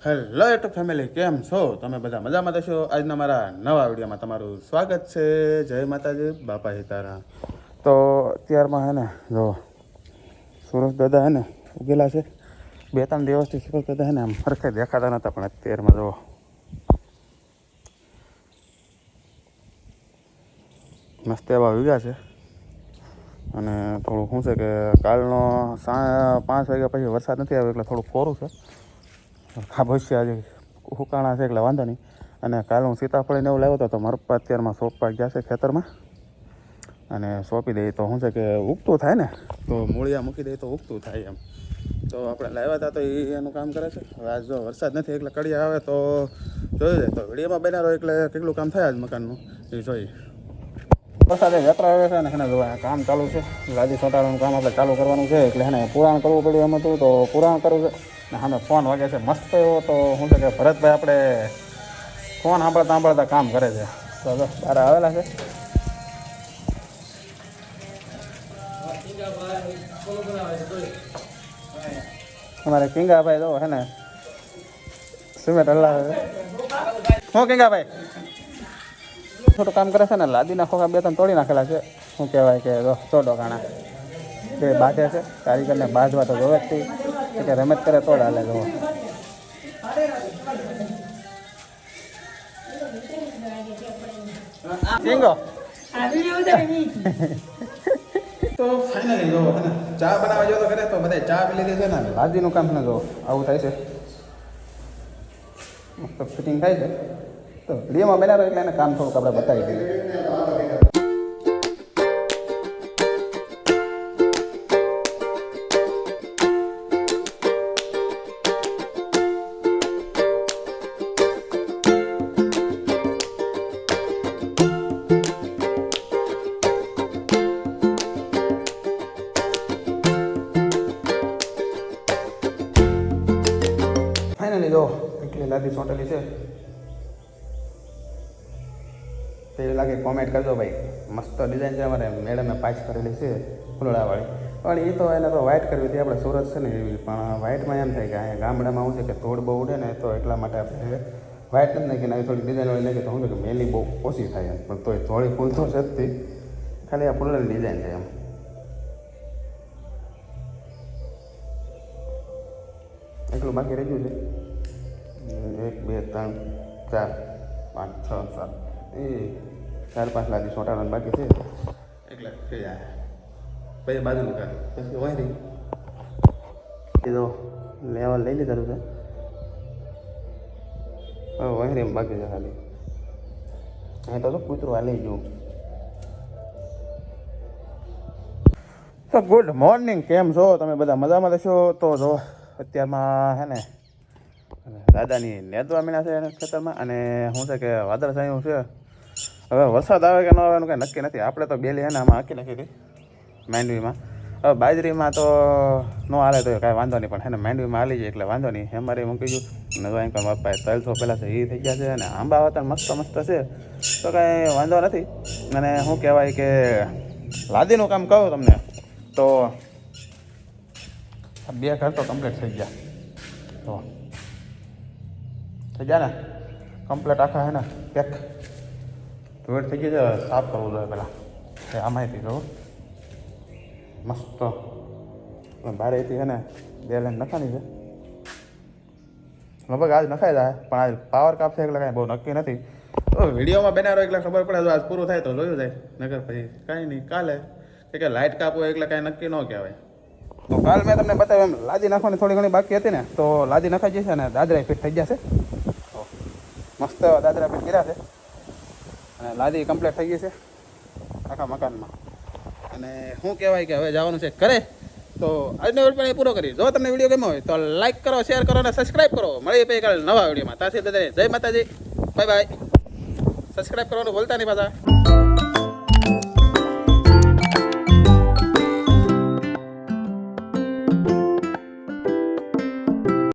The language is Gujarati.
હેલો યુટ્યુબ ફેમિલી, કેમ છો તમે? બધા મજામાં થશો. આજના મારા નવા વિડીયોમાં તમારું સ્વાગત છે. જય માતાજી, બાપા સીતારામ. તો અત્યારમાં હે ને જો સુરજ દાદા હે ને ઉગેલા છે. 2-3 દિવસથી સુરજ દાદા હે ને આમ સરખે દેખાતા નહોતા, પણ અત્યારમાં જો મસ્ત એવા ઉગ્યા છે. અને થોડુંક શું છે કે કાલનો 5 વાગ્યા પછી વરસાદ નથી આવ્યો એટલે થોડુંક કોરું છે. ખાબોચિયા આજે હુકાણા છે એટલે વાંધો નહીં. અને કાલે હું સીતાફળીને એવું લાવ્યો હતો તો મારા પપ્પા અત્યારમાં સોંપવા ગયા છે ખેતરમાં, અને સોંપી દઈએ તો શું છે કે ઉગતું થાય ને, તો મૂળિયા મૂકી દઈએ તો ઉગતું થાય એમ. તો આપણે લાવ્યા હતા તો એ એનું કામ કરે છે. હવે આજ જો વરસાદ નથી એટલે કડિયા આવે તો જોઈ જાય. તો વિડીયોમાં બનાવો એટલે કેટલું કામ થાય આજ મકાનનું એ જોઈએ. વરસાદે વેતરા આવે છે ને એને જોવા કામ ચાલુ છે. લાદી ચોંટાડવાનું કામ આપણે ચાલુ કરવાનું છે એટલે એને પુરાણ કરવું પડ્યું એમ હતું, તો પુરાણ કરવું છે. ને સામે ફોન વાગે છે મસ્ત એવો. તો શું છે કે ભરતભાઈ આપણે ફોન સાંભળતા કામ કરે છે. તો તારે આવેલા છે અમારે કિંગાભાઈ જો હે ને સિમેન્ટ હલાવે છે. શું કિંગાભાઈ થોડું કામ કરે છે ને, લાદીના ખોખા 2-3 તોડી નાખેલા છે. શું કહેવાય કે ચોડો કાણા તે બાંધે છે. કારીગરને બાંધવા તો જોવે જ કે રમત કરે તોડ હાલે જોવો. તો ફાઇનલી જો હે ને ચા બનાવવા જો તો કરે તો બધા ચા પી લીધી છે ને, લાદીનું કામ ને જો આવું થાય છે. મસ્ત ફિટિંગ થાય છે. તો વિડીયોમાં બનાવો એટલે એને કામ થોડુંક આપણે બતાવી દઈએ. ફાઇનલી જો એટલી લાદી ચોંટેલી છે. તે લાગે કોમેન્ટ કરજો ભાઈ. મસ્ત ડિઝાઇન છે. અમારે મેડમે પાસ કરેલી છે ફૂલડાવાળી, પણ એ તો એને તો વ્હાઇટ કરવી હતી. આપણે સુરત છે ને એવી, પણ વ્હાઇટમાં એમ થાય કે અહીંયા ગામડામાં શું છે કે તોડ બહુ ઉડે ને, તો એટલા માટે આપણે વ્હાઇટ નથી નાખીને આવી થોડી ડિઝાઇનવાળી નાખી તો શું છે કે મેલી બહુ ઓછી થાય એમ. પણ તોય થોડી ફૂલ તો છે જ, ખાલી આ ફૂલની ડિઝાઇન છે એમ. એટલું બાકી રહી ગયું છે. 1 2 3 4 5 6 7 એ 4-5 લાદી ચોંટાડવાનું બાકી છે એટલે થઈ જાય. પછી બાજુનું કામ પછી વાયરિંગ એ તો લેવલ લઈ લીધેલું છે. હવે વાયરિંગ બાકી છે ખાલી. અહીં તો કૂતરું હાલી ગયું. તો ગુડ મોર્નિંગ, કેમ છો તમે? બધા મજામાં થશો. તો જો અત્યારમાં હે ને દાદાની નેદવા મીણા છે એને ખેતરમાં, અને શું છે કે વાદળછાયું છે. હવે વરસાદ આવે કે ન આવે એનું કંઈ નક્કી નથી. આપણે તો બેલી હે ને આમાં હાંકી નાખી હતી માંડવીમાં. હવે બાજરીમાં તો ન હાલે તો કાંઈ વાંધો નહીં, પણ હે ને માંડવીમાં હાલી જાય એટલે વાંધો નહીં. અમારે મૂકી ગયું ને જો અહીં મારા પાસે 300 પહેલાં છે એ થઈ ગયા છે. અને આંબા વતન મસ્ત છે તો કાંઈ વાંધો નથી. અને શું કહેવાય કે લાદીનું કામ કહું તમને તો 2 ઘર તો કમ્પ્લીટ થઈ ગયા. તો થઈ ગયા ને કમ્પ્લીટ આખા હે ને પેક ધોળ થઈ ગઈ છે. સાફ કરવું જોઈએ પહેલાં. એ આમાંયથી જો મસ્ત બારેથી છે ને 2 લાઈન નખાની છે. લગભગ આજ નખાઈ જાય, પણ આજ પાવર કાપ છે એટલે કાંઈ બહુ નક્કી નથી. તો વિડીયોમાં બનાવો એટલે ખબર પડે. જો આજ પૂરું થાય તો જોયું જાય, નગર પછી કાંઈ નહીં. કાલે કે લાઇટ કાપ હોય એટલે કાંઈ નક્કી ન કહેવાય. તો કાલ મેં તમને બતાવ્યું એમ લાદી નાખવાની થોડી ઘણી બાકી હતી ને, તો લાદી નખાઈ જશે અને દાદરા ફિટ થઈ જશે. મસ્ત દાદરા ફિટ કર્યા છે અને લાદી કમ્પ્લીટ થઈ ગઈ છે આખા મકાનમાં. અને શું કહેવાય કે હવે જવાનું છે ઘરે. તો આજનો વિડીયો પણ એ પૂરો કરી. જો તમને વિડીયો ગમ્યો હોય તો લાઈક કરો, શેર કરો અને સબસ્ક્રાઈબ કરો. મળીએ પછી કાલે નવા વિડીયોમાં. ત્યાંથી બધાને જય માતાજી, બાય બાય. સબસ્ક્રાઈબ કરવાનું ભૂલતા નહીં પાછા.